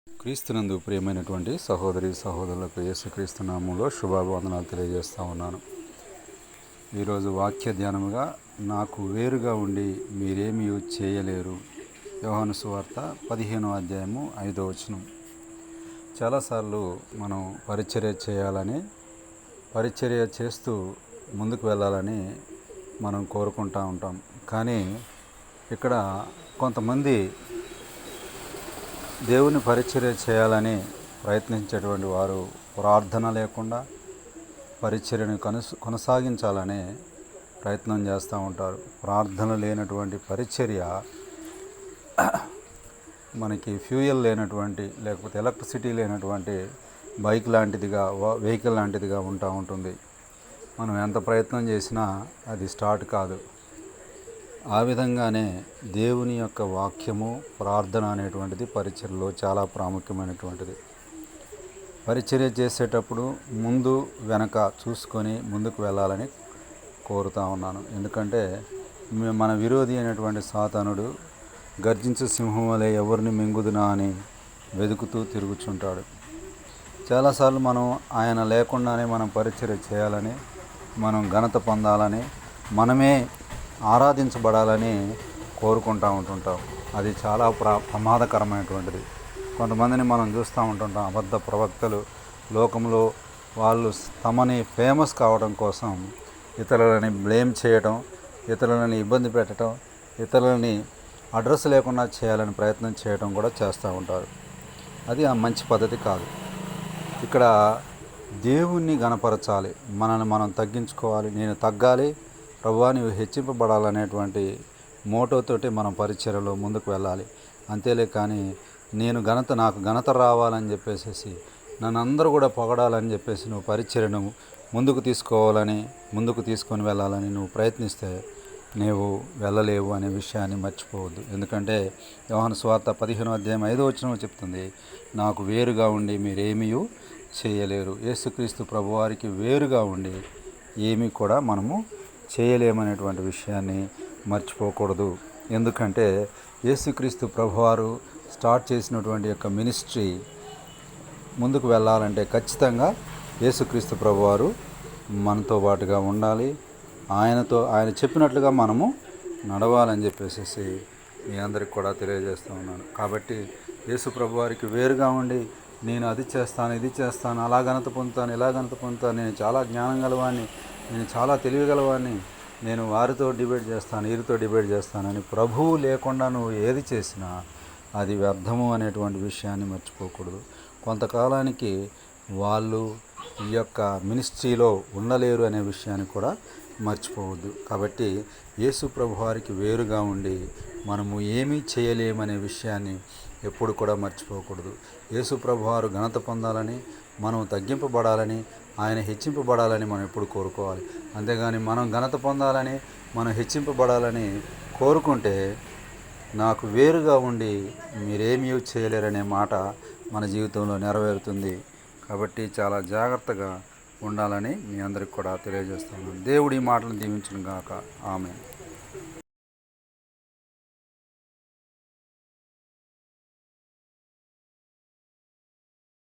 క్రీస్తునందు ప్రియమైనటువంటి సహోదరి సహోదరులకు యేసుక్రీస్తు నామములో శుభాభివందనాలు తెలియజేస్తూ ఉన్నాను. ఈరోజు వాక్య ధ్యానముగా నాకు వేరుగా ఉండి మీరేమీ చేయలేరు. యోహాను సువార్త 15వ అధ్యాయము 5వ వచనం. చాలాసార్లు మనం పరిచర్య చేస్తూ ముందుకు వెళ్ళాలని మనం కోరుకుంటూ ఉంటాం. కానీ ఇక్కడ కొంతమంది దేవుని పరిచర్య చేయాలని ప్రయత్నించేటువంటి వారు ప్రార్థన లేకుండా పరిచర్యను కొనసాగించాలనే ప్రయత్నం చేస్తూ ఉంటారు. ప్రార్థన లేనటువంటి పరిచర్య మనకి ఫ్యూయల్ లేనటువంటి, లేకపోతే ఎలక్ట్రిసిటీ లేనటువంటి వెహికల్ లాంటిదిగా ఉంటుంది. మనం ఎంత ప్రయత్నం చేసినా అది స్టార్ట్ కాదు. ఆ విధంగానే దేవుని యొక్క వాక్యము, ప్రార్థన అనేటువంటిది పరిచర్యలో చాలా ప్రాముఖ్యమైనటువంటిది. పరిచర్య చేసేటప్పుడు ముందు వెనక చూసుకొని ముందుకు వెళ్ళాలని కోరుతూ ఉన్నాను. ఎందుకంటే మన విరోధి అయినటువంటి సాతానుడు గర్జించు సింహం వలె ఎవరిని మింగుదునా అని వెతుకుతూ తిరుగుచుంటాడు. చాలాసార్లు మనం ఆయన లేకుండానే మనం పరిచర్య చేయాలని, మనం ఘనత పొందాలని, మనమే ఆరాధించబడాలని కోరుకుంటూ ఉంటుంటాం. అది చాలా ప్రమాదకరమైనటువంటిది. కొంతమందిని మనం చూస్తూ ఉంటుంటాం. అబద్ధ ప్రవక్తలు లోకంలో వాళ్ళు తమని ఫేమస్ కావడం కోసం ఇతరులని బ్లేమ్ చేయటం, ఇతరులని ఇబ్బంది పెట్టడం, ఇతరులని అడ్రస్ లేకుండా చేయాలని ప్రయత్నం చేయడం కూడా చేస్తూ ఉంటారు. అది ఆ మంచి పద్ధతి కాదు. ఇక్కడ దేవుణ్ణి గణపరచాలి, మనల్ని మనం తగ్గించుకోవాలి, నేను తగ్గాలి, ప్రభువా నీవు హెచ్చింపబడాలనేటువంటి మోటోతోటి మనం పరిచర్యలో ముందుకు వెళ్ళాలి. అంతేలే కానీ నాకు ఘనత రావాలని చెప్పేసి, నన్ను అందరూ కూడా పొగడాలని చెప్పేసి నువ్వు పరిచర్యను ముందుకు తీసుకొని వెళ్ళాలని నువ్వు ప్రయత్నిస్తే నీవు వెళ్ళలేవు అనే విషయాన్ని మర్చిపోవద్దు. ఎందుకంటే యోహాను సువార్త 15వ అధ్యాయం 5వ వచనం చెప్తుంది, నాకు వేరుగా ఉండి మీరేమీ చేయలేరు. యేసుక్రీస్తు ప్రభువారికి వేరుగా ఉండి ఏమీ కూడా మనము చేయలేమనేటువంటి విషయాన్ని మర్చిపోకూడదు. ఎందుకంటే యేసుక్రీస్తు ప్రభువారు స్టార్ట్ చేసినటువంటి యొక్క మినిస్ట్రీ ముందుకు వెళ్ళాలంటే ఖచ్చితంగా యేసుక్రీస్తు ప్రభువారు మనతో పాటుగా ఉండాలి. ఆయన చెప్పినట్లుగా మనము నడవాలని చెప్పేసి మీ అందరికి కూడా తెలియజేస్తూ ఉన్నాను. కాబట్టి యేసు ప్రభువారికి వేరుగా ఉండి నేను అది చేస్తాను, ఇది చేస్తాను, అలా ఘనత పొందుతాను, ఇలా ఘనత పొందుతాను, నేను చాలా జ్ఞానం గలవాడిని, నేను చాలా తెలియగలవాడిని, నేను వారితో డిబేట్ చేస్తాను, వీరితో డిబేట్ చేస్తానని ప్రభువు లేకుండా నువ్వు ఏది చేసినా అది వ్యర్థము అనేటువంటి విషయాన్ని మర్చిపోకూడదు. కొంతకాలానికి వాళ్ళు ఈ యొక్క మినిస్ట్రీలో ఉండలేరు అనే విషయాన్ని కూడా మర్చిపోవద్దు. కాబట్టి యేసు ప్రభువారికి వేరుగా ఉండి మనము ఏమీ చేయలేమనే విషయాన్ని ఎప్పుడు కూడా మర్చిపోకూడదు. యేసు ప్రభువారు ఘనత పొందాలని, మనం తగ్గింపబడాలని, ఆయన హెచ్చింపబడాలని మనం ఎప్పుడు కోరుకోవాలి. అంతేగాని మనం ఘనత పొందాలని, మనం హెచ్చింపబడాలని కోరుకుంటే నాకు వేరుగా ఉండి మీరేమీ చేయలేరనే మాట మన జీవితంలో నెరవేరుతుంది. కాబట్టి చాలా జాగ్రత్తగా ఉండాలని మీ అందరికి కూడా తెలియజేస్తున్నాను. దేవుడి మాటలను దీవించును గాక. ఆమేన్.